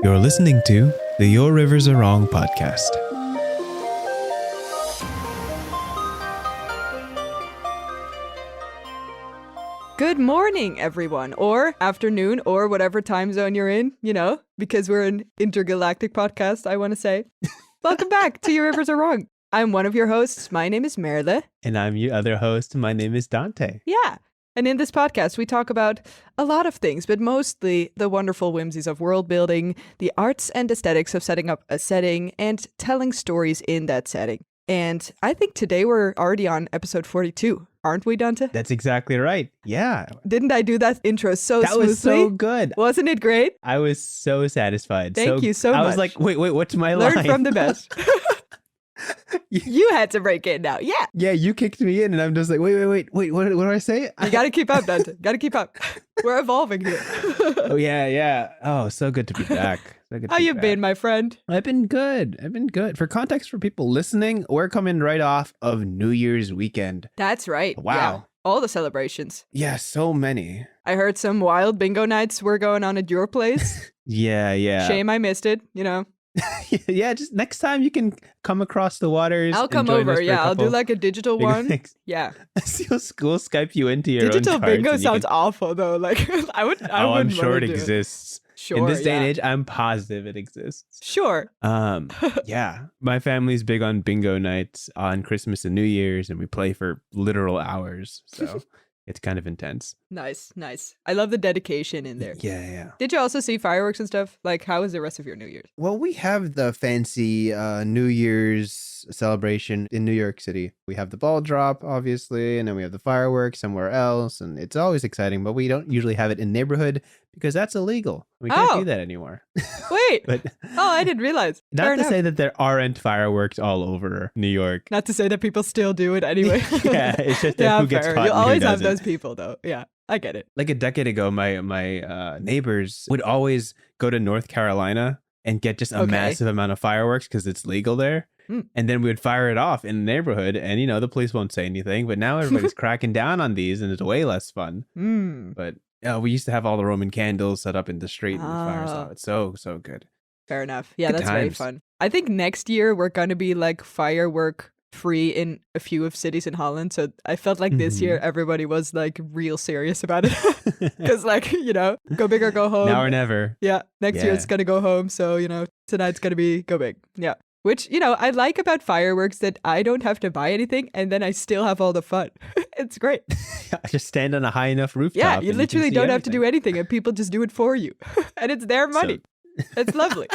You're listening to the Your Rivers Are Wrong podcast. Good morning, everyone, or afternoon, or whatever time zone you're in, because we're an intergalactic podcast, I want to say. Welcome back to Your Rivers Are Wrong. I'm one of your hosts. My name is Merle. And I'm your other host. My name is Dante. Yeah. And in this podcast, we talk about a lot of things, but mostly the wonderful whimsies of world building, the arts and aesthetics of setting up a setting, and telling stories in that setting. And I think today we're already on episode 42, aren't we, Dante? That's exactly right. Yeah. Didn't I do that intro so smoothly? That was so good. Wasn't it great? I was so satisfied. Thank you so much. I was like, wait, what's my line? Learn from the best. You had to break it now. Yeah. Yeah, you kicked me in and I'm just like, wait. What do I say? You got to keep up, Dante. Got to keep up. We're evolving here. Oh, yeah. Oh, so good to be back. How you been, my friend? I've been good. For context for people listening, we're coming right off of New Year's weekend. That's right. Wow. Yeah. All the celebrations. Yeah, so many. I heard some wild bingo nights were going on at your place. Yeah. Shame I missed it, Yeah, just next time you can come across the waters. I'll come over. Yeah, I'll do like a digital one. Yeah. We'll Skype you into your digital own cards bingo sounds awful though. Like I'm sure it exists. Sure, in this day and age, I'm positive it exists. Sure. Yeah. My family's big on bingo nights on Christmas and New Year's, and we play for literal hours. So it's kind of intense. Nice. I love the dedication in there. Yeah. Did you also see fireworks and stuff? Like, how was the rest of your New Year's? Well, we have the fancy New Year's celebration in New York City. We have the ball drop, obviously, and then we have the fireworks somewhere else, and it's always exciting, but we don't usually have it in neighborhood because that's illegal. We can't do that anymore. Wait. But I didn't realize. Not to say that there aren't fireworks all over New York. Not to say that people still do it anyway. Yeah, it's just that who gets caught. You'll and always who have doesn't. those people, though. Yeah, I get it. Like a decade ago, my neighbors would always go to North Carolina and get just a massive amount of fireworks because it's legal there. And then we would fire it off in the neighborhood, and the police won't say anything. But now everybody's cracking down on these, and it's way less fun. But we used to have all the Roman candles set up in the street and the fires off. It's so good. Fair enough. Yeah, Good that's very times. fun. I think next year we're going to be like firework free in a few of cities in Holland. So I felt like this year everybody was like real serious about it. Because go big or go home. Now or never. Yeah. Next year it's going to go home. So, tonight's going to be go big. Yeah. Which, I like about fireworks that I don't have to buy anything and then I still have all the fun. It's great. I just stand on a high enough rooftop. Yeah, you literally don't have to do anything and people just do it for you. And it's their money. It's lovely.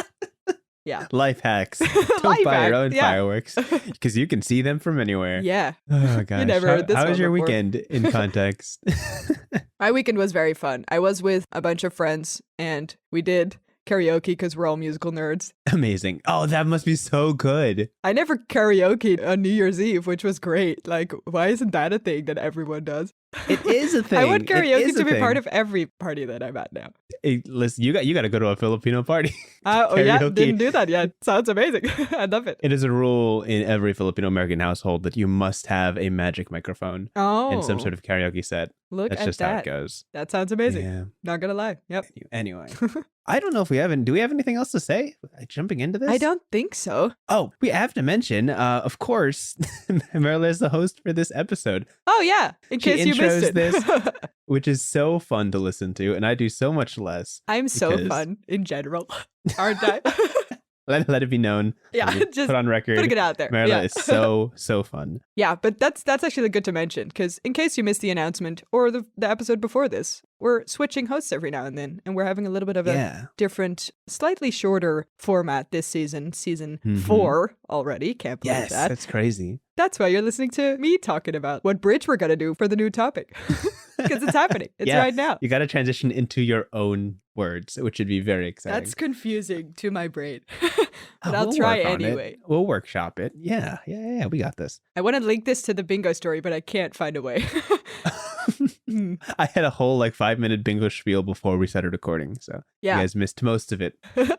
Yeah. Life hacks. Don't buy your own fireworks because you can see them from anywhere. Yeah. Oh, gosh. You never heard this How was your before. weekend in context? My weekend was very fun. I was with a bunch of friends and we did karaoke because we're all musical nerds. Amazing. Oh, that must be so good. I never karaoke'd on New Year's Eve, which was great. Like, why isn't that a thing that everyone does? It is a thing. I want karaoke to be part of every party that I'm at now. Hey, listen, you got to go to a Filipino party. Didn't do that yet. Sounds amazing. I love it. It is a rule in every Filipino American household that you must have a magic microphone and some sort of karaoke set. Look That's at just that. how it goes. That sounds amazing. Yeah. Not gonna lie. Yep. Anyway, I don't know if do we have anything else to say? Jumping into this? I don't think so. Oh, we have to mention, of course, Merle is the host for this episode. Oh, yeah. In case you missed it. This, which is so fun to listen to, and I do so much less. I'm so fun in general, aren't I? Let it be known. Yeah, just put on record. putting it out there. Merle is so fun. Yeah, but that's actually good to mention because in case you missed the announcement or the episode before this, we're switching hosts every now and then, and we're having a little bit of a different, slightly shorter format this season 4 already. Can't believe that. Yes, that's crazy. That's why you're listening to me talking about what bridge we're going to do for the new topic. Because it's happening. It's right now. You got to transition into your own words, which would be very exciting. That's confusing to my brain. But I'll try anyway. We'll workshop it. Yeah. We got this. I want to link this to the bingo story, but I can't find a way. I had a whole 5-minute bingo spiel before we started recording, so you guys missed most of it.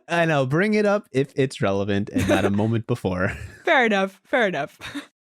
And I'll bring it up if it's relevant and not a moment before. Fair enough.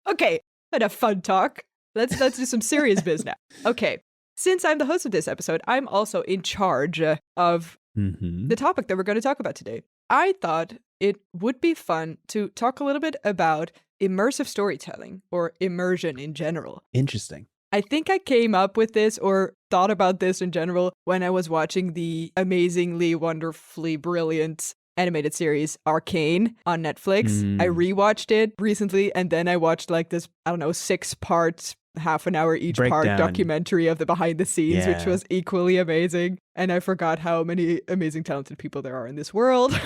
Okay, enough fun talk. Let's do some serious biz now. Okay. Since I'm the host of this episode, I'm also in charge of the topic that we're going to talk about today. I thought it would be fun to talk a little bit about immersive storytelling or immersion in general. Interesting. I think I came up with this or thought about this in general when I was watching the amazingly, wonderfully brilliant animated series Arcane on Netflix. I rewatched it recently, and then I watched like this, 6-part, half an hour each part documentary of the behind the scenes, which was equally amazing. And I forgot how many amazing, talented people there are in this world.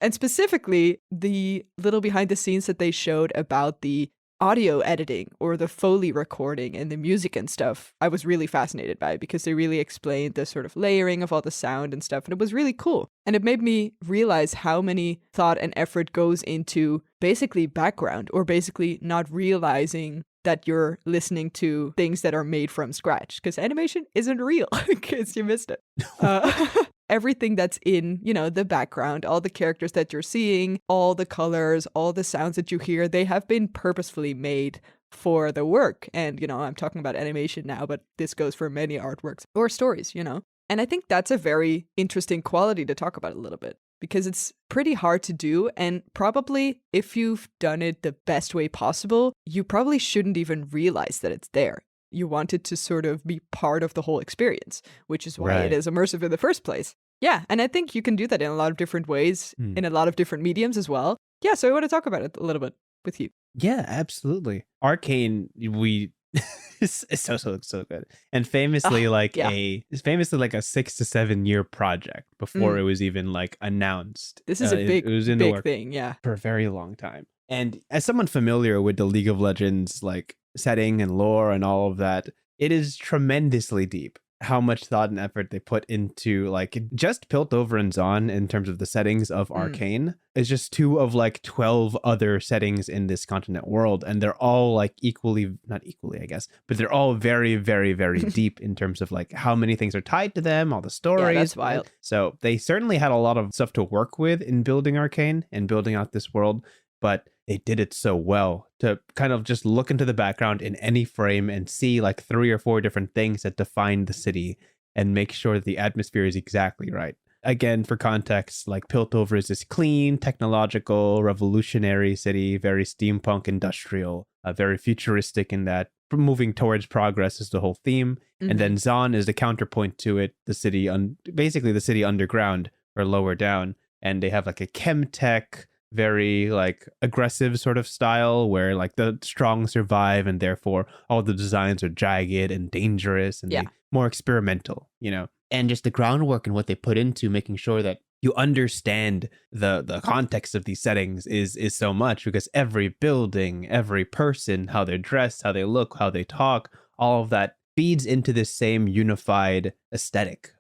And specifically, the little behind the scenes that they showed about the audio editing or the Foley recording and the music and stuff, I was really fascinated by, because they really explained the sort of layering of all the sound and stuff. And it was really cool. And it made me realize how many thought and effort goes into basically background, or basically not realizing that you're listening to things that are made from scratch, because animation isn't real, because you missed it. Everything that's in, the background, all the characters that you're seeing, all the colors, all the sounds that you hear, they have been purposefully made for the work. And, I'm talking about animation now, but this goes for many artworks or stories, And I think that's a very interesting quality to talk about a little bit, because it's pretty hard to do. And probably if you've done it the best way possible, you probably shouldn't even realize that it's there. You want it to sort of be part of the whole experience, which is why it is immersive in the first place. Yeah, and I think you can do that in a lot of different ways, in a lot of different mediums as well. Yeah, so I want to talk about it a little bit with you. Yeah, absolutely. Arcane, it's so good, and famously it's famously like a 6 to 7 year project before it was even like announced. This is a big, it was in big thing, for a very long time. And as someone familiar with the League of Legends like setting and lore and all of that, it is tremendously deep how much thought and effort they put into like just Piltover and Zaun in terms of the settings of Arcane is just 2 of like 12 other settings in this continent world, and they're all like not equally I guess, but they're all very, very, very deep in terms of like how many things are tied to them, all the stories. That's wild. So they certainly had a lot of stuff to work with in building Arcane and building out this world, but they did it so well to kind of just look into the background in any frame and see like 3 or 4 different things that define the city and make sure that the atmosphere is exactly right. Again, for context, like Piltover is this clean, technological, revolutionary city, very steampunk industrial, very futuristic in that moving towards progress is the whole theme. And then Zaun is the counterpoint to it, the city, basically the city underground or lower down. And they have like a chemtech, very like aggressive sort of style where like the strong survive, and therefore all the designs are jagged and dangerous and more experimental, and just the groundwork and what they put into making sure that you understand the context of these settings is so much, because every building, every person, how they're dressed, how they look, how they talk, all of that feeds into this same unified aesthetic.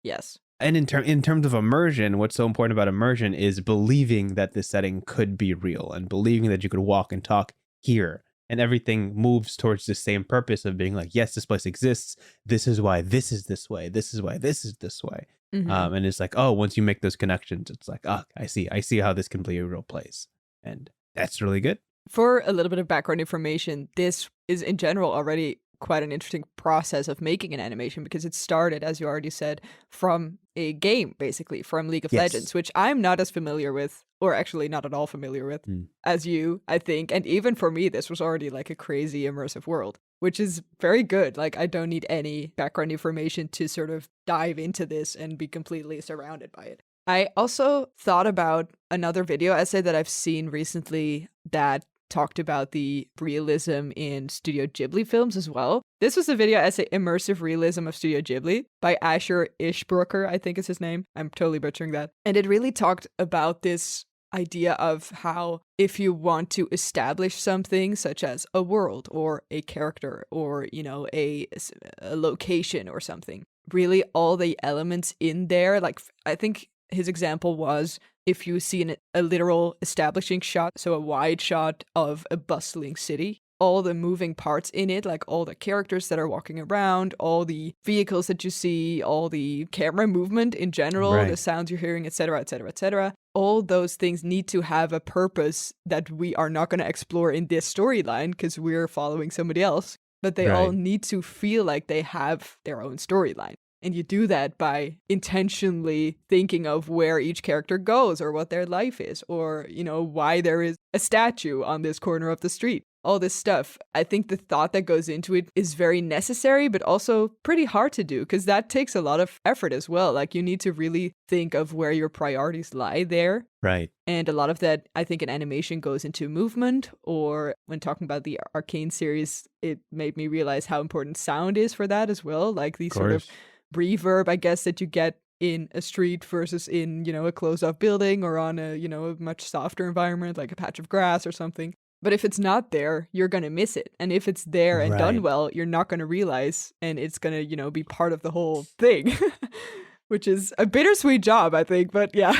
Yes. And in terms of immersion, what's so important about immersion is believing that this setting could be real and believing that you could walk and talk here. And everything moves towards the same purpose of being like, yes, this place exists. This is why this is this way. This is why this is this way. And it's like, oh, once you make those connections, it's like, oh, I see how this can be a real place. And that's really good. For a little bit of background information, this is in general already quite an interesting process of making an animation, because it started, as you already said, from a game, basically from League of Legends, which I'm not as familiar with, or actually not at all familiar with as you, I think. And even for me, this was already like a crazy immersive world, which is very good. Like, I don't need any background information to sort of dive into this and be completely surrounded by it. I also thought about another video essay that I've seen recently that talked about the realism in Studio Ghibli films as well. This was a video essay, Immersive Realism of Studio Ghibli, by Asher Ishbroker, I think is his name. I'm totally butchering that. And it really talked about this idea of how if you want to establish something such as a world or a character or, a location or something, really all the elements in there, like I think his example was if you see a literal establishing shot, so a wide shot of a bustling city, all the moving parts in it, like all the characters that are walking around, all the vehicles that you see, all the camera movement in general, the sounds you're hearing, etc., etc., etc. All those things need to have a purpose that we are not going to explore in this storyline because we're following somebody else, but they all need to feel like they have their own storyline. And you do that by intentionally thinking of where each character goes or what their life is or, why there is a statue on this corner of the street. All this stuff. I think the thought that goes into it is very necessary, but also pretty hard to do because that takes a lot of effort as well. Like you need to really think of where your priorities lie there. Right. And a lot of that, I think, in animation goes into movement, or when talking about the Arcane series, it made me realize how important sound is for that as well. Like the sort of reverb, I guess, that you get in a street versus in, a closed-off building or on a, a much softer environment, like a patch of grass or something. But if it's not there, you're going to miss it. And if it's there and done well, you're not going to realize, and it's going to, be part of the whole thing, which is a bittersweet job, I think. But yeah.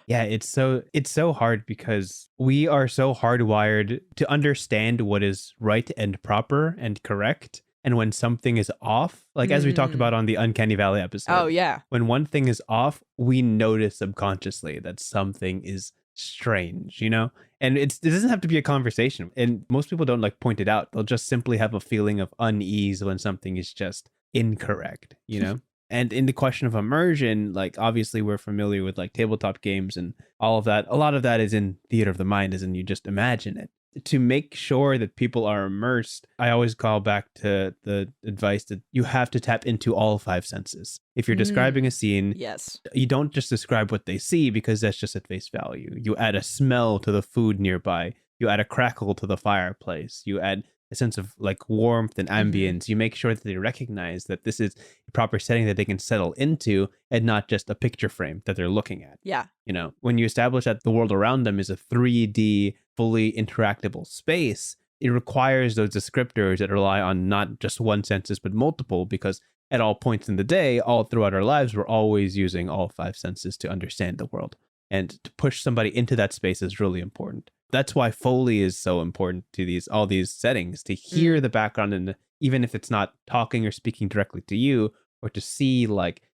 Yeah, it's so hard because we are so hardwired to understand what is right and proper and correct. And when something is off, like as we talked about on the Uncanny Valley episode. Oh, yeah. When one thing is off, we notice subconsciously that something is strange, And it doesn't have to be a conversation. And most people don't point it out. They'll just simply have a feeling of unease when something is just incorrect, And in the question of immersion, obviously we're familiar with tabletop games and all of that. A lot of that is in theater of the mind, as in you just imagine it. To make sure that people are immersed, I always call back to the advice that you have to tap into all 5 senses. If you're describing a scene, yes, you don't just describe what they see because that's just at face value. You add a smell to the food nearby. You add a crackle to the fireplace. You add a sense of warmth and ambience. You make sure that they recognize that this is a proper setting that they can settle into and not just a picture frame that they're looking at. Yeah. When you establish that the world around them is a 3D, fully interactable space, it requires those descriptors that rely on not just one senses, but multiple, because at all points in the day, all throughout our lives, we're always using all 5 senses to understand the world. And to push somebody into that space is really important. That's why Foley is so important to all these settings, to hear the background, and even if it's not talking or speaking directly to you, or to see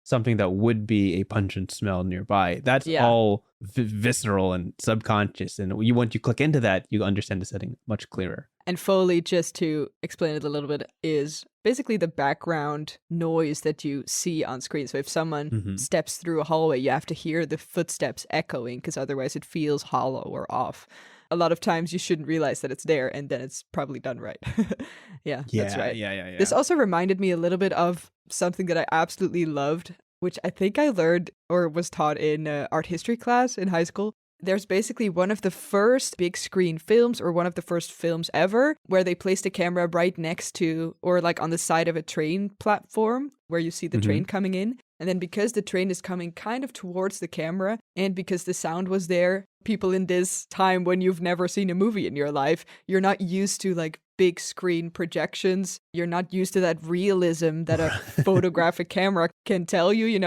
something that would be a pungent smell nearby. That's all visceral and subconscious. And once you click into that, you understand the setting much clearer. And Foley, just to explain it a little bit, is basically the background noise that you see on screen. So if someone steps through a hallway, you have to hear the footsteps echoing, because otherwise it feels hollow or off. A lot of times you shouldn't realize that it's there, and then it's probably done right. Yeah, that's right. Yeah. This also reminded me a little bit of something that I absolutely loved, which I think I learned or was taught in art history class in high school. There's basically one of the first big screen films, or one of the first films ever, where they placed a camera right next to, or on the side of a train platform where you see the train coming in. And then because the train is coming kind of towards the camera, and because the sound was there, people in this time when you've never seen a movie in your life, you're not used to big screen projections. You're not used to that realism that a photographic camera can tell you,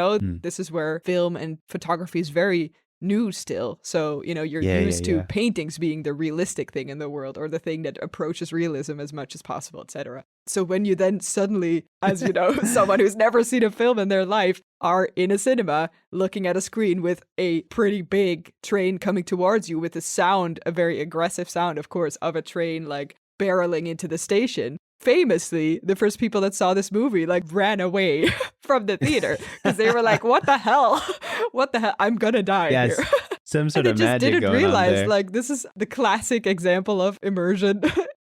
This is where film and photography is very new still. So, you're used to paintings being the realistic thing in the world, or the thing that approaches realism as much as possible, etc. So when you then suddenly, as someone who's never seen a film in their life, are in a cinema looking at a screen with a pretty big train coming towards you, with the sound, a very aggressive sound, of course, of a train barreling into the station. Famously, the first people that saw this movie ran away from the theater because they were like, what the hell? What the hell? I'm gonna die here. Some sort of magic going on there. They just didn't realize this is the classic example of immersion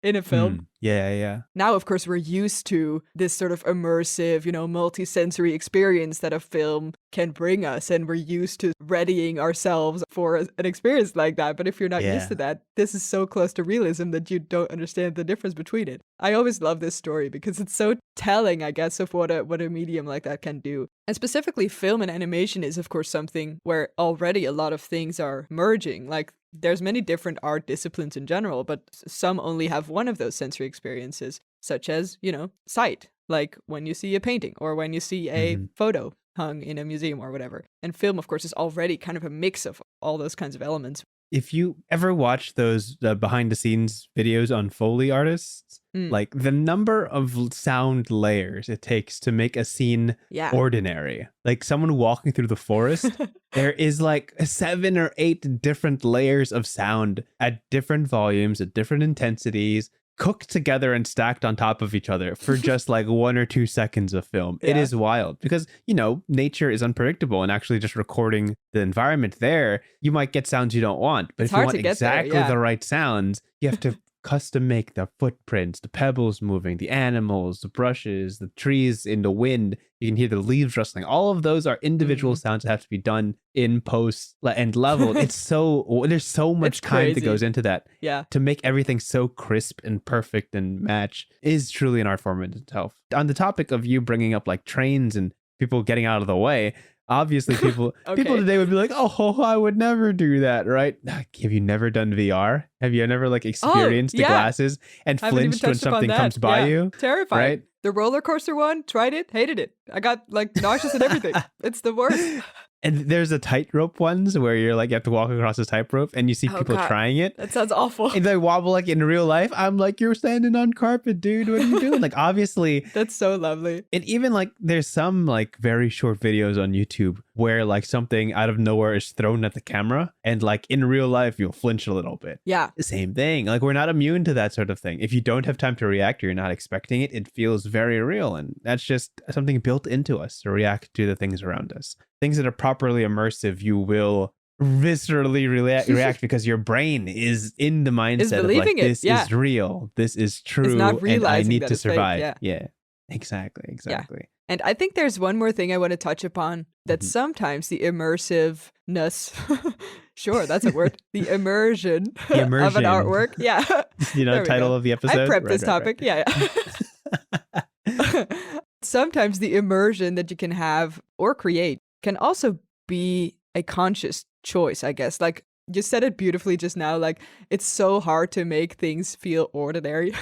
in a film. Yeah. Now, of course, we're used to this sort of immersive, multi-sensory experience that a film can bring us, and we're used to readying ourselves for an experience like that. But if you're not used to that, this is so close to realism that you don't understand the difference between it. I always love this story because it's so telling, I guess, of what a medium like that can do. And specifically, film and animation is, of course, something where already a lot of things are merging. There's many different art disciplines in general, but some only have one of those sensory experiences, such as, sight, like when you see a painting or when you see a photo hung in a museum or whatever. And film, of course, is already kind of a mix of all those kinds of elements. If you ever watch those behind the scenes videos on Foley artists, the number of sound layers it takes to make a scene ordinary, someone walking through the forest, there is 7 or 8 different layers of sound at different volumes, at different intensities, cooked together and stacked on top of each other for just like 1 or 2 seconds of film. It is wild because, nature is unpredictable, and actually just recording the environment there, you might get sounds you don't want. But if you want exactly the right sounds, you have to custom make the footprints, the pebbles moving, the animals, the brushes, the trees in the wind. You can hear the leaves rustling. All of those are individual sounds that have to be done in post and leveled. There's so much time that goes into that. Yeah. To make everything so crisp and perfect and match is truly an art form in itself. On the topic of you bringing up like trains and people getting out of the way, obviously people today would be like, oh, I would never do that, right? Have you never done VR? Have you never like experienced the glasses and flinched when something comes by you? Terrifying. Right? The roller coaster one, tried it, hated it. I got like nauseous and everything. It's the worst. And there's a tightrope ones where you're like, you have to walk across a tightrope and you see people trying it. That sounds awful. And they wobble like in real life. I'm like, you're standing on carpet, dude. What are you doing? Like, obviously. That's so lovely. And even like, there's some like very short videos on YouTube where like something out of nowhere is thrown at the camera. And like in real life, you'll flinch a little bit. Yeah. The same thing. Like, we're not immune to that sort of thing. If you don't have time to react or you're not expecting it, it feels very real. And that's just something built into us to react to the things around us. Things that are properly immersive, you will viscerally react because your brain is in the mindset of like, this is real, this is true, and I need to survive. Yeah, exactly. Yeah. And I think there's one more thing I want to touch upon, that sometimes the immersiveness, sure, that's a word, the immersion of an artwork. Yeah. Title of the episode? I prepped this topic. Right. Yeah. Sometimes the immersion that you can have or create can also be a conscious choice, I guess. Like, you said it beautifully just now, like, it's so hard to make things feel ordinary.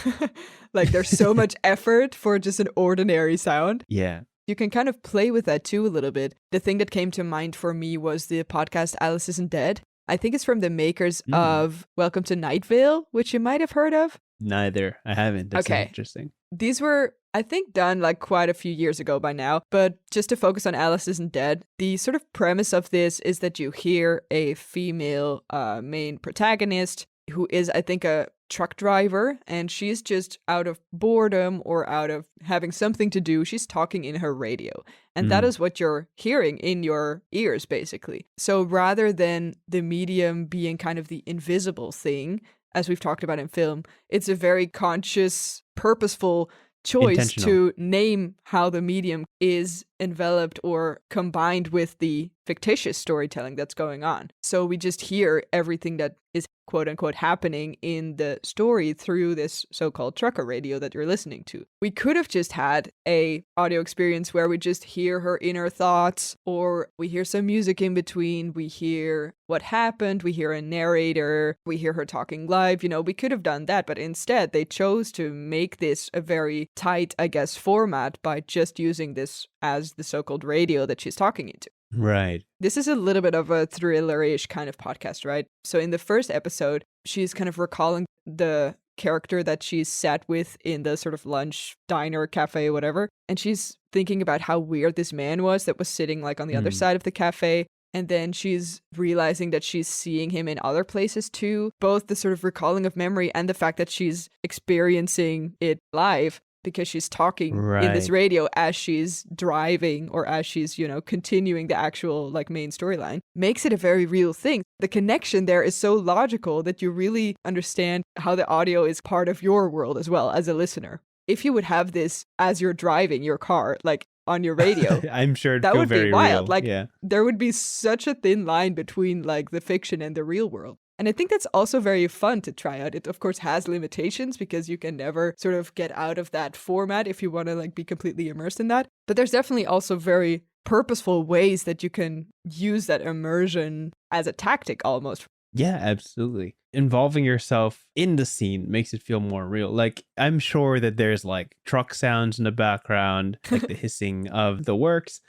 Like, there's so much effort for just an ordinary sound. Yeah. You can kind of play with that too a little bit. The thing that came to mind for me was the podcast Alice Isn't Dead. I think it's from the makers of Welcome to Night Vale, which you might have heard of. Neither. I haven't. That's interesting. These were, I think, done like quite a few years ago by now. But just to focus on Alice Isn't Dead, the sort of premise of this is that you hear a female main protagonist who is, I think, a truck driver, and she's just out of boredom or out of having something to do. She's talking in her radio. And that is what you're hearing in your ears, basically. So rather than the medium being kind of the invisible thing, as we've talked about in film, it's a very conscious, purposeful choice to name how the medium is enveloped or combined with the fictitious storytelling that's going on. So we just hear everything that is quote unquote happening in the story through this so-called trucker radio that you're listening to. We could have just had a audio experience where we just hear her inner thoughts, or we hear some music in between, we hear what happened, we hear a narrator, we hear her talking live. We could have done that, but instead they chose to make this a very tight, I guess, format by just using this as the so-called radio that she's talking into. Right. This is a little bit of a thriller-ish kind of podcast, right? So in the first episode, she's kind of recalling the character that she's sat with in the sort of lunch, diner, cafe, whatever. And she's thinking about how weird this man was that was sitting like on the other side of the cafe. And then she's realizing that she's seeing him in other places too. Both the sort of recalling of memory and the fact that she's experiencing it live, because she's talking in this radio as she's driving or as she's, continuing the actual like main storyline, makes it a very real thing. The connection there is so logical that you really understand how the audio is part of your world as well as a listener. If you would have this as you're driving your car, like on your radio, I'm sure that would be wild. Real. Like, there would be such a thin line between like the fiction and the real world. And I think that's also very fun to try out. It, of course, has limitations because you can never sort of get out of that format if you want to like be completely immersed in that. But there's definitely also very purposeful ways that you can use that immersion as a tactic almost. Yeah, absolutely. Involving yourself in the scene makes it feel more real. Like, I'm sure that there's like truck sounds in the background, like the hissing of the works,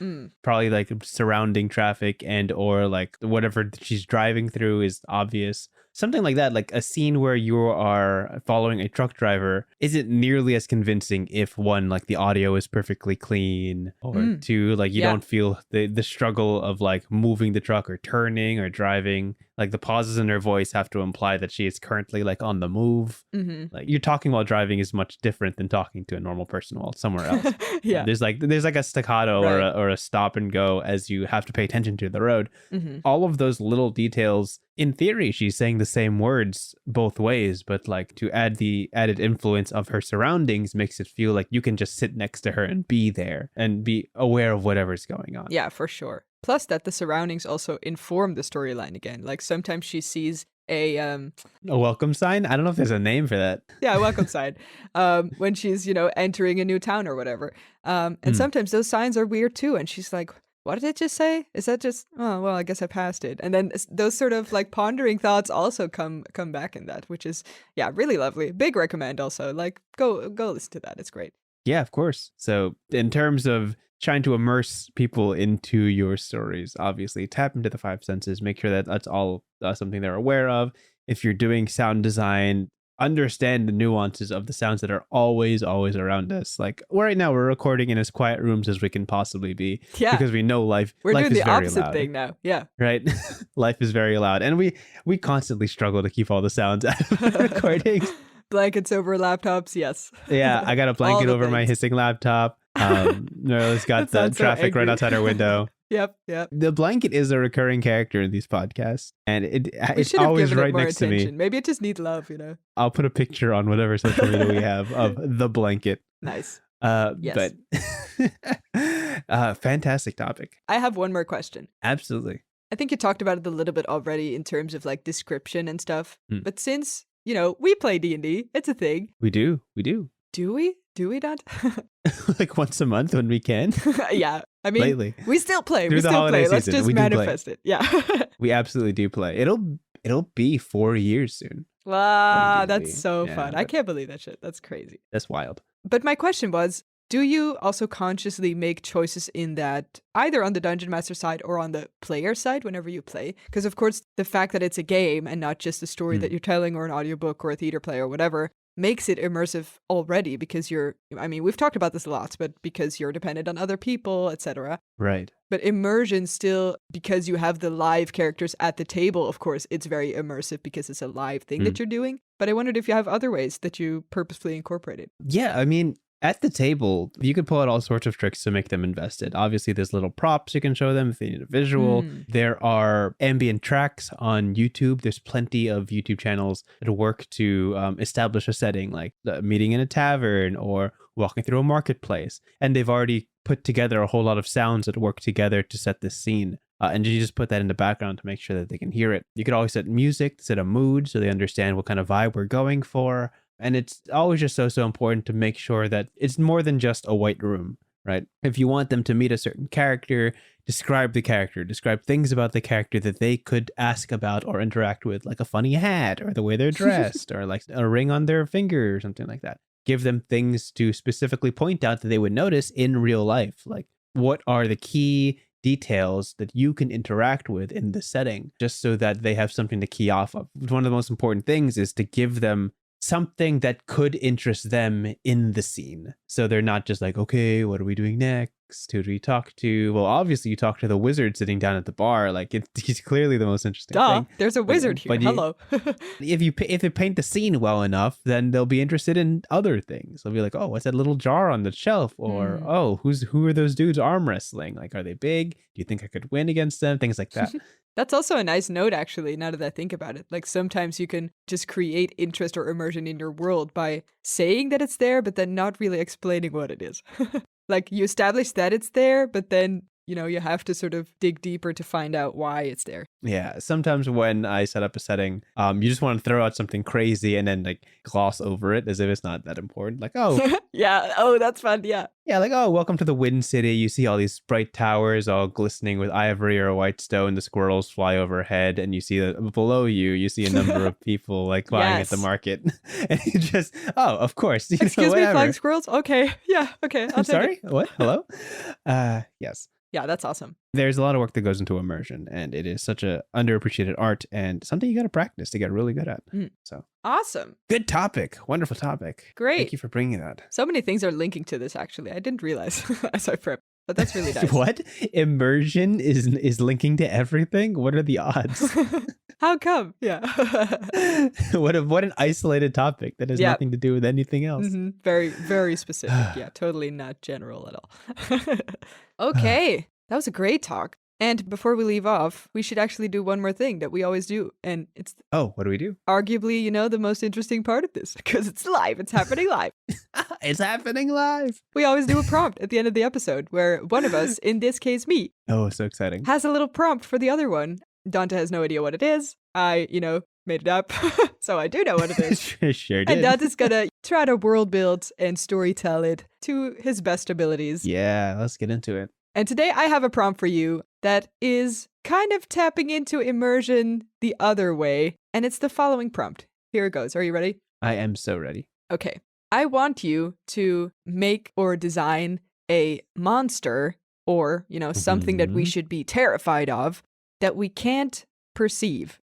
probably like surrounding traffic and or like whatever she's driving through is obvious. Something like that, like a scene where you are following a truck driver isn't nearly as convincing if one, like the audio is perfectly clean, or two, like you don't feel the struggle of like moving the truck or turning or driving. Like the pauses in her voice have to imply that she is currently like on the move. Mm-hmm. Like you're talking while driving is much different than talking to a normal person while somewhere else. Yeah. There's like a staccato Right. or a stop and go as you have to pay attention to the road. Mm-hmm. All of those little details, in theory, she's saying the same words both ways, but like to add the added influence of her surroundings makes it feel like you can just sit next to her and be there and be aware of whatever's going on. Yeah, for sure. Plus that the surroundings also inform the storyline again. Like sometimes she sees a welcome sign. I don't know if there's a name for that. Yeah, a welcome sign. When she's, entering a new town or whatever. And sometimes those signs are weird too. And she's like, what did it just say? Is that just, oh, well, I guess I passed it. And then those sort of like pondering thoughts also come back in that, which is, yeah, really lovely. Big recommend also. Like, go listen to that. It's great. Yeah, of course. So in terms of trying to immerse people into your stories, obviously tap into the five senses, make sure that that's all something they're aware of. If you're doing sound design, understand the nuances of the sounds that are always around us. Like right now we're recording in as quiet rooms as we can possibly be. Yeah, because we know life we're life doing is the very opposite loud, thing now. Yeah, right. Life is very loud, and we constantly struggle to keep all the sounds out of the recordings. Blankets over laptops, yes. Yeah, I got a blanket over my hissing laptop. Merle's got the traffic right outside our window. Yep. The blanket is a recurring character in these podcasts, and it's should have always given right it more next attention. to me. Maybe it just needs love, I'll put a picture on whatever social media we have of the blanket. Nice. Yes. But fantastic topic. I have one more question. Absolutely. I think you talked about it a little bit already in terms of like description and stuff. But since, we play D&D, it's a thing. We do. Do we? Do we not? Like once a month when we can? Yeah. I mean, lately. We still play. Through we the still holiday play. Let's season, just manifest it. Yeah. We absolutely do play. It'll be 4 years soon. Wow, that's so fun. I can't believe that shit. That's crazy. That's wild. But my question was, do you also consciously make choices in that either on the Dungeon Master side or on the player side whenever you play? Because of course, the fact that it's a game and not just a story that you're telling or an audiobook or a theater play or whatever makes it immersive already because we've talked about this a lot, but because you're dependent on other people, etc. Right. But immersion still, because you have the live characters at the table, of course, it's very immersive because it's a live thing that you're doing. But I wondered if you have other ways that you purposefully incorporated. Yeah, I mean, at the table, you could pull out all sorts of tricks to make them invested. Obviously, there's little props you can show them if they need a visual. There are ambient tracks on YouTube. There's plenty of YouTube channels that work to establish a setting, like a meeting in a tavern or walking through a marketplace. And they've already put together a whole lot of sounds that work together to set this scene. And you just put that in the background to make sure that they can hear it. You could always set music, set a mood so they understand what kind of vibe we're going for. And it's always just so important to make sure that it's more than just a white room, right? If you want them to meet a certain character, describe the character, describe things about the character that they could ask about or interact with, like a funny hat or the way they're dressed or like a ring on their finger or something like that. Give them things to specifically point out that they would notice in real life. Like, what are the key details that you can interact with in the setting, just so that they have something to key off of. One of the most important things is to give them something that could interest them in the scene. So they're not just like, okay, what are we doing next? Who do we talk to? Well, obviously you talk to the wizard sitting down at the bar. Like he's clearly the most interesting thing. There's a wizard here. Hello. if they paint the scene well enough, then they'll be interested in other things. They'll be like, oh, what's that little jar on the shelf? Or, oh, who are those dudes arm wrestling? Like, are they big? Do you think I could win against them? Things like that. That's also a nice note, actually, now that I think about it. Like, sometimes you can just create interest or immersion in your world by saying that it's there, but then not really explaining what it is. Like, you establish that it's there, but then, you have to sort of dig deeper to find out why it's there. Yeah, sometimes when I set up a setting, you just want to throw out something crazy and then like gloss over it as if it's not that important. Like, oh, yeah, oh, that's fun. Yeah, like, oh, welcome to the Wind City. You see all these bright towers, all glistening with ivory or white stone. The squirrels fly overhead, and you see that below you see a number of people like buying at the market, and you just, oh, of course, excuse me, flying squirrels. Okay, yeah, okay. I'm sorry. What? Hello? Yes. Yeah, that's awesome. There's a lot of work that goes into immersion, and it is such a underappreciated art and something you got to practice to get really good at. So awesome. Good topic. Wonderful topic. Great. Thank you for bringing that. So many things are linking to this, actually. I didn't realize as I prepped, but that's really nice. What? Immersion is linking to everything? What are the odds? How come? Yeah. What an isolated topic that has nothing to do with anything else. Very, very specific. Yeah, totally not general at all. Okay, that was a great talk. And before we leave off, we should actually do one more thing that we always do. And it's what do we do? Arguably, the most interesting part of this, because it's live. It's happening live. It's happening live. We always do a prompt at the end of the episode where one of us, in this case me, so exciting, has a little prompt for the other one. Dante has no idea what it is. I, made it up. So I do know what it is. Sure did. And Dante's gonna try to world build and story tell it to his best abilities. Yeah, let's get into it. And today I have a prompt for you that is kind of tapping into immersion the other way. And it's the following prompt. Here it goes. Are you ready? I am so ready. Okay. I want you to make or design a monster or, something that we should be terrified of that we can't perceive.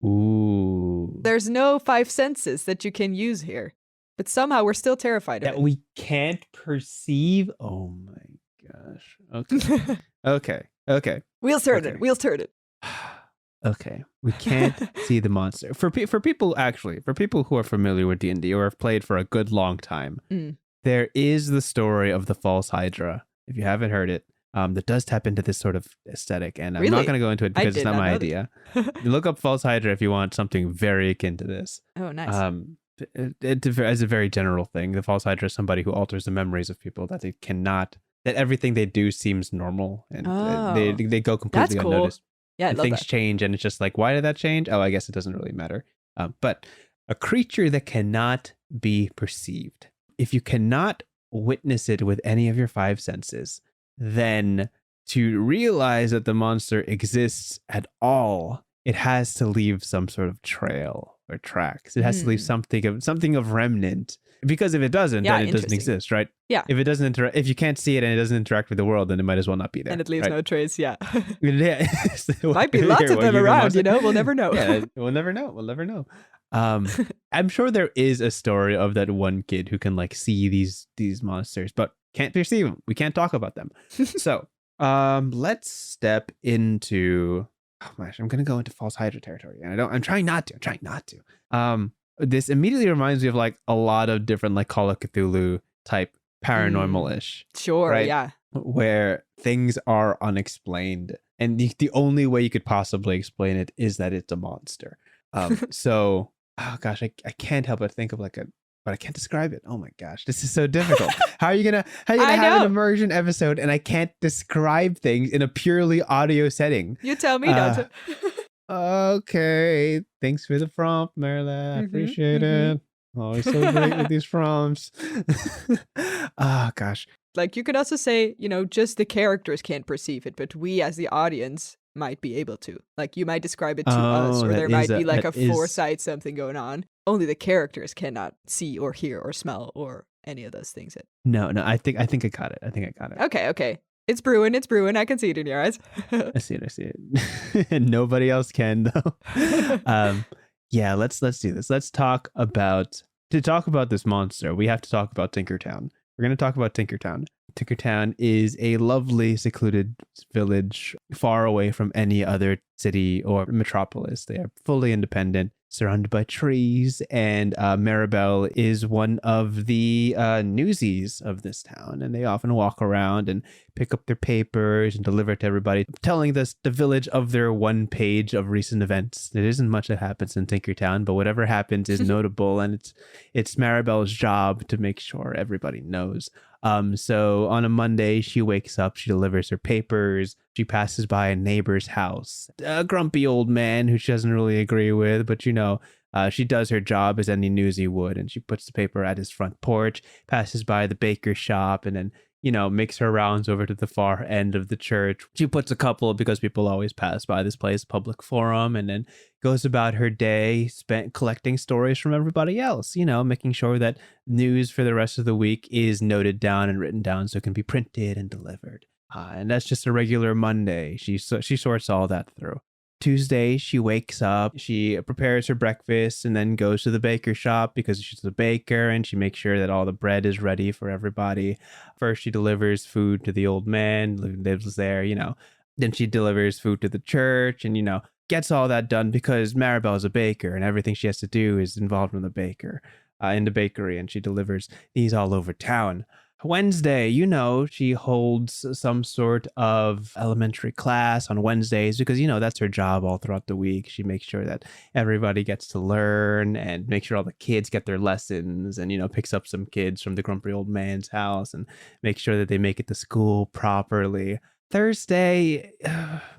Ooh. There's no 5 senses that you can use here. But somehow we're still terrified of it. That we can't perceive? Oh my gosh. Okay. Okay. Wheels turn it. Okay. We can't see the monster. For people who are familiar with D&D or have played for a good long time, there is the story of the false Hydra. If you haven't heard it, that does tap into this sort of aesthetic. And I'm not going to go into it because it's not my idea. Look up false Hydra if you want something very akin to this. Oh, nice. As a very general thing, the false Hydra is somebody who alters the memories of people that they cannot, that everything they do seems normal and they go completely unnoticed. Yeah, and things change and it's just like, why did that change? Oh, I guess it doesn't really matter. But a creature that cannot be perceived. If you cannot witness it with any of your 5 senses, then to realize that the monster exists at all, it has to leave some sort of trail or tracks. It has to leave something of remnant. Because if it doesn't, then it doesn't exist, right? Yeah. If it doesn't if you can't see it and it doesn't interact with the world, then it might as well not be there. And it leaves no trace, yeah. Yeah. Might be lots of them around, we'll never know. Yeah, we'll never know. I'm sure there is a story of that one kid who can see these monsters, but can't perceive them. We can't talk about them. So let's step into I'm gonna go into false Hydra territory, and I'm trying not to. This immediately reminds me of a lot of different Call of Cthulhu type paranormal-ish. Sure, right? Yeah. Where things are unexplained, and the only way you could possibly explain it is that it's a monster. So, oh gosh, I can't help but think of but I can't describe it. Oh my gosh, this is so difficult. How are you gonna have an immersion episode and I can't describe things in a purely audio setting? You tell me, Dante. Okay, thanks for the prompt, Merle. I appreciate it. Always so great with these prompts. Oh gosh. You could also say, just the characters can't perceive it, but we as the audience might be able to. You might describe it to us, or there might be a foresight, something going on. Only the characters cannot see or hear or smell or any of those things. No, I think I got it. Okay. It's brewing. I can see it in your eyes. I see it. And nobody else can though. Yeah, let's do this. Let's talk about this monster. We have to talk about Tinkertown. We're going to talk about Tinkertown. Tinkertown is a lovely, secluded village far away from any other city or metropolis. They are fully independent, surrounded by trees, and Maribel is one of the newsies of this town, and they often walk around and pick up their papers and deliver it to everybody, telling the village of their one page of recent events. There isn't much that happens in Tinkertown, but whatever happens is notable, and it's Maribel's job to make sure everybody knows. So on a Monday, she wakes up, she delivers her papers, she passes by a neighbor's house, a grumpy old man who she doesn't really agree with, but she does her job as any newsie would, and she puts the paper at his front porch, passes by the baker's shop, and then makes her rounds over to the far end of the church. She puts a couple, because people always pass by this place, public forum, and then goes about her day spent collecting stories from everybody else, making sure that news for the rest of the week is noted down and written down so it can be printed and delivered. And that's just a regular Monday. She sorts all that through. Tuesday, she wakes up, she prepares her breakfast, and then goes to the baker shop because she's a baker, and she makes sure that all the bread is ready for everybody. First, she delivers food to the old man, lives there, Then she delivers food to the church, and, gets all that done because Maribel is a baker and everything she has to do is involved in the bakery, and she delivers these all over town. Wednesday, she holds some sort of elementary class on Wednesdays because, that's her job all throughout the week. She makes sure that everybody gets to learn and make sure all the kids get their lessons and, picks up some kids from the grumpy old man's house and make sure that they make it to school properly. Thursday,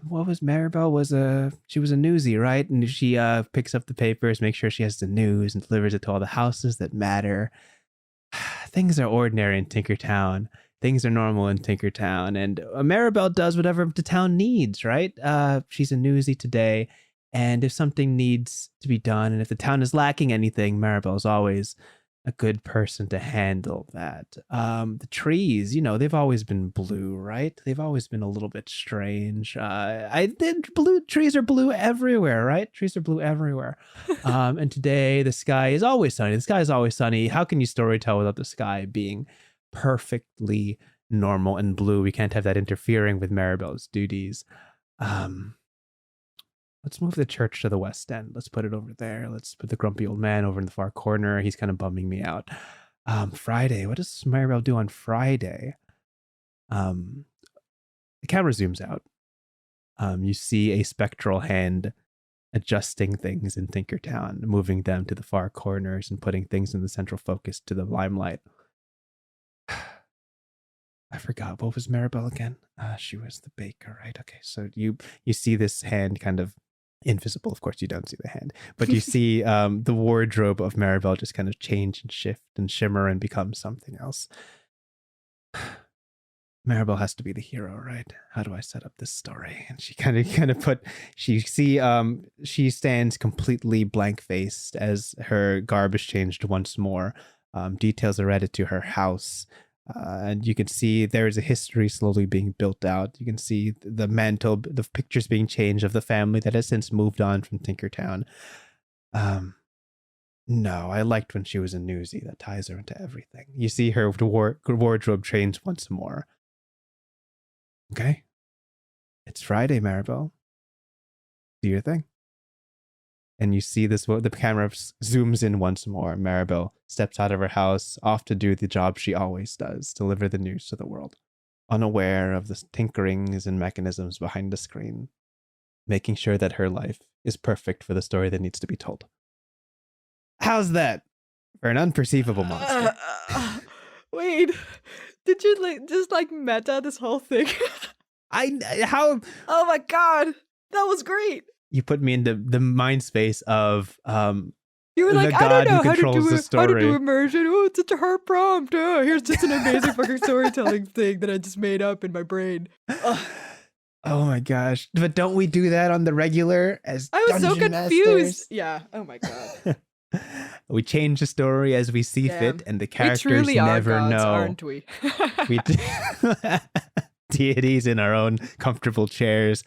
what was Maribel? She was a newsie, right? And she picks up the papers, makes sure she has the news and delivers it to all the houses that matter. Things are ordinary in Tinkertown. Things are normal in Tinkertown. And Maribel does whatever the town needs, right? She's a newsie today. And if something needs to be done, and if the town is lacking anything, Maribel's always a good person to handle that. The trees, they've always been blue, right? They've always been a little bit strange. Trees are blue everywhere, right? Trees are blue everywhere. And today the sky is always sunny. The sky is always sunny. How can you storytell without the sky being perfectly normal and blue? We can't have that interfering with Maribel's duties. Let's move the church to the west end. Let's put it over there. Let's put the grumpy old man over in the far corner. He's kind of bumming me out. Friday. What does Maribel do on Friday? The camera zooms out. You see a spectral hand adjusting things in Tinkertown, moving them to the far corners and putting things in the central focus to the limelight. I forgot. What was Maribel again? She was the baker, right? Okay, so you see this hand kind of invisible. Of course, you don't see the hand, but you see the wardrobe of Maribel just kind of change and shift and shimmer and become something else. Maribel has to be the hero, right? How do I set up this story? And she kind of she stands completely blank-faced as her garb is changed once more. Details are added to her house. And you can see there is a history slowly being built out. You can see the mantle, the pictures being changed of the family that has since moved on from Tinkertown. No, I liked when she was a newsie. That ties her into everything. You see her wardrobe change once more. Okay. It's Friday, Maribel. Do your thing. And you see this, the camera zooms in once more. Maribel steps out of her house, off to do the job she always does, deliver the news to the world, unaware of the tinkerings and mechanisms behind the screen, making sure that her life is perfect for the story that needs to be told. How's that for an unperceivable monster? Wait, did you just meta this whole thing? How? Oh my god, that was great. You put me into the mind space of you were like, the I don't god know who controls how to do immersion. Oh, it's such a hard prompt. Oh, here's just an amazing fucking storytelling thing that I just made up in my brain. Oh my gosh. But don't we do that on the regular as I was so dungeon confused. masters? Yeah. Oh my god. We change the story as we see fit, and the characters we truly never are gods, know. Aren't we? We deities in our own comfortable chairs.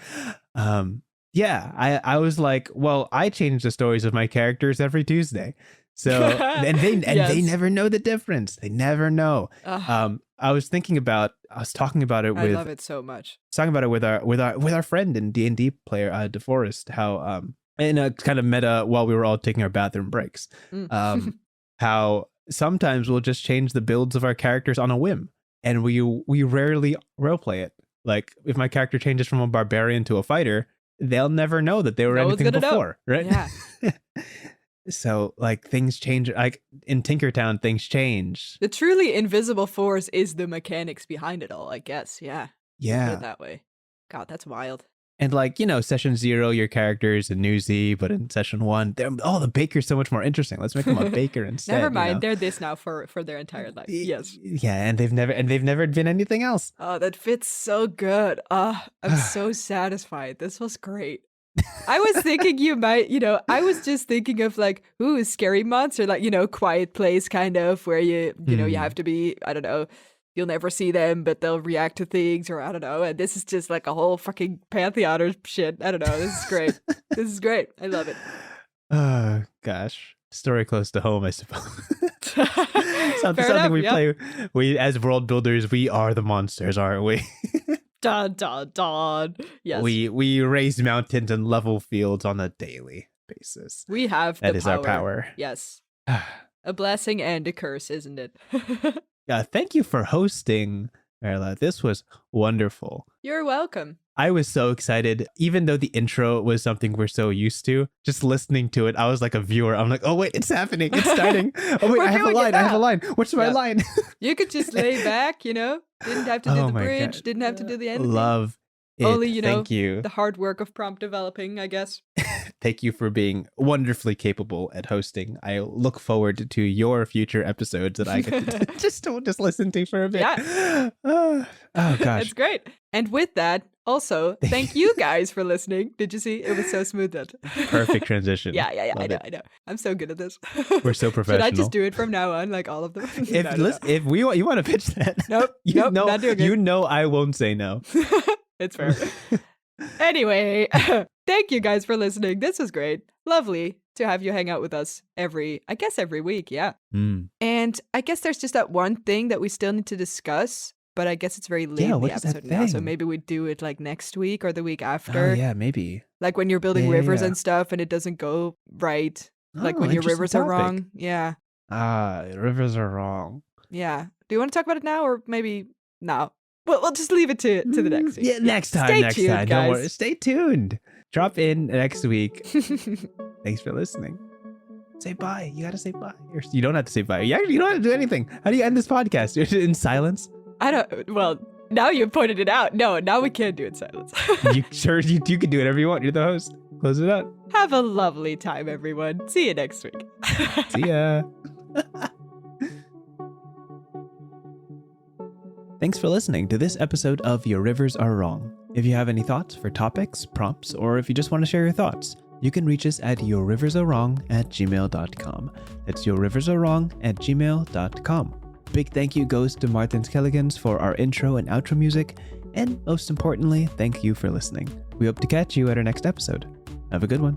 Yeah, I was like, well, I change the stories of my characters every Tuesday. So and they never know the difference. They never know. I was talking about it with, I love it so much. Talking about it with our friend and D&D player DeForest, how in a kind of meta while we were all taking our bathroom breaks. How sometimes we'll just change the builds of our characters on a whim, and we rarely roleplay it. Like if my character changes from a barbarian to a fighter, they'll never know that they were anything before, right? Yeah. So like things change, like in Tinkertown, things change. The truly invisible force is the mechanics behind it all, I guess. Yeah. Yeah. Put it that way. God, that's wild. And like, session 0, your character is a newsie, but in session 1, the baker's so much more interesting. Let's make them a baker instead. Never mind, they're this now for their entire life. Yes. Yeah, and they've never been anything else. Oh, that fits so good. I'm so satisfied. This was great. I was thinking you might, I was just thinking of like, ooh, scary monster, like, quiet place kind of where you have to be, I don't know, you'll never see them, but they'll react to things, or I don't know. And this is just like a whole fucking pantheon or shit. I don't know. This is great. This is great. I love it. Oh, gosh. Story close to home, I suppose. Something enough, we play. We, as world builders, we are the monsters, aren't we? Dun, dun, dun. Yes. We raise mountains and level fields on a daily basis. We have That the is power. our power. Yes. A blessing and a curse, isn't it? Yeah, thank you for hosting, Merle. This was wonderful. You're welcome. I was so excited, even though the intro was something we're so used to. Just listening to it, I was like a viewer. I'm like, oh wait, it's happening. It's starting. Oh wait, I have a line. I have a line. What's my line? You could just lay back, Didn't have to do the bridge. God. Didn't have to do the ending. Love it. Only, Thank you. The hard work of prompt developing, I guess. Thank you for being wonderfully capable at hosting. I look forward to your future episodes that I get to just listen to for a bit. Yeah. Oh gosh. That's great. And with that, also, thank you guys for listening. Did you see? It was so smooth. That perfect transition. Yeah. I know. I'm so good at this. We're so professional. Should I just do it from now on, like all of them? If you want to pitch that, nope, not doing it. I won't say no. It's fair. Anyway, thank you guys for listening. This was great. Lovely to have you hang out with us every week. Yeah. And I guess there's just that one thing that we still need to discuss, but I guess it's very late in the episode now. So maybe we do it like next week or the week after. Oh, yeah, maybe. Like when you're building rivers and stuff and it doesn't go right. Like when your rivers are wrong. Yeah. Rivers are wrong. Yeah. Do you want to talk about it now or maybe now? Well, we'll just leave it to the next week. Yeah, next time. Stay tuned, Don't guys. worry. Stay tuned. Drop in next week. Thanks for listening. Say bye. You gotta say bye. You don't have to say bye. You don't have to do anything. How do you end this podcast? In silence? Well, now you've pointed it out. No, now we can't do it in silence. You can do whatever you want. You're the host. Close it out. Have a lovely time, everyone. See you next week. See ya. Thanks for listening to this episode of Your Rivers Are Wrong. If you have any thoughts for topics, prompts, or if you just want to share your thoughts, you can reach us at yourriversarewrong@gmail.com. That's yourriversarewrong@gmail.com. Big thank you goes to Martin Skelligans for our intro and outro music, and most importantly, thank you for listening. We hope to catch you at our next episode. Have a good one.